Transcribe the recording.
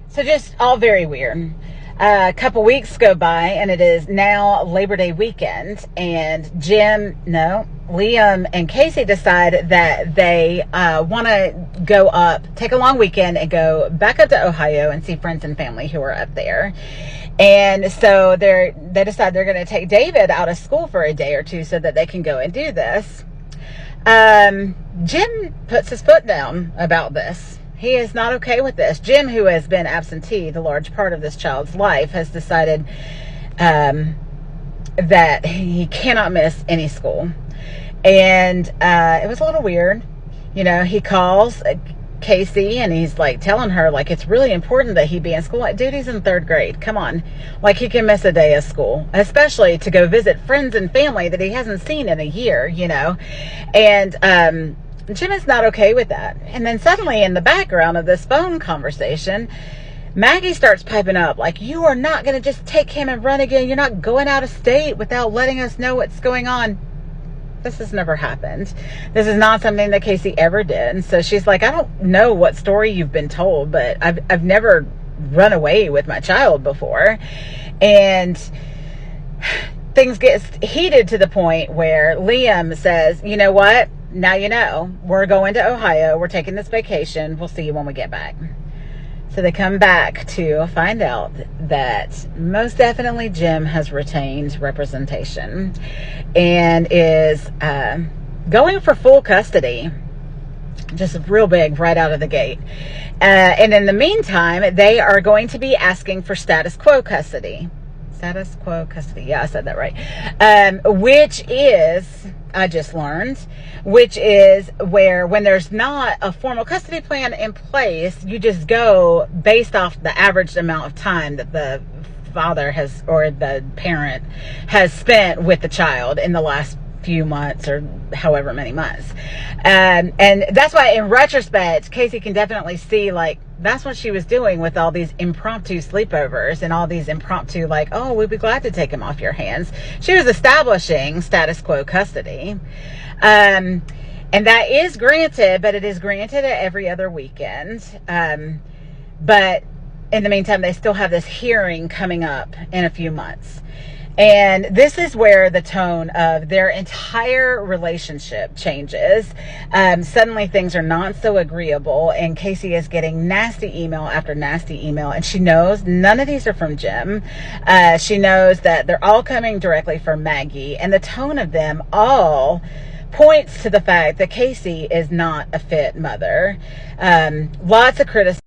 So just all very weird. A couple weeks go by and it is now Labor Day weekend, and Liam and Casey decide that they want to go up, take a long weekend and go back up to Ohio and see friends and family who are up there. And so they decide they're going to take David out of school for a day or two so that they can go and do this. Jim puts his foot down about this. He is not okay with this. Jim, who has been absentee the large part of this child's life, has decided that he cannot miss any school. And it was a little weird. You know, he calls Casey and he's like telling her, like, it's really important that he be in school. Like, dude, he's in 3rd grade. Come on. Like, he can miss a day of school, especially to go visit friends and family that he hasn't seen in a year, you know. And Jim is not okay with that. And then suddenly in the background of this phone conversation, Maggie starts piping up like, you are not going to just take him and run again. You're not going out of state without letting us know what's going on. This has never happened. This is not something that Casey ever did. And so she's like, I don't know what story you've been told, but I've never run away with my child before. And things get heated to the point where Liam says, you know what? Now you know, we're going to Ohio. We're taking this vacation. We'll see you when we get back. So they come back to find out that most definitely Jim has retained representation and is going for full custody. Just real big right out of the gate. And in the meantime, they are going to be asking for status quo custody. Status quo custody. Yeah, I said that right. Which is, I just learned, which is where when there's not a formal custody plan in place, you just go based off the average amount of time that the father has, or the parent has spent with the child in the last few months or however many months. And that's why in retrospect, Casey can definitely see, like, that's what she was doing with all these impromptu sleepovers and all these impromptu, like, oh, we'd be glad to take him off your hands. She was establishing status quo custody. And that is granted, but it is granted at every other weekend. But in the meantime, they still have this hearing coming up in a few months. And this is where the tone of their entire relationship changes. Suddenly things are not so agreeable, and Casey is getting nasty email after nasty email, and she knows none of these are from Jim. She knows that they're all coming directly from Maggie, and the tone of them all points to the fact that Casey is not a fit mother. Lots of criticism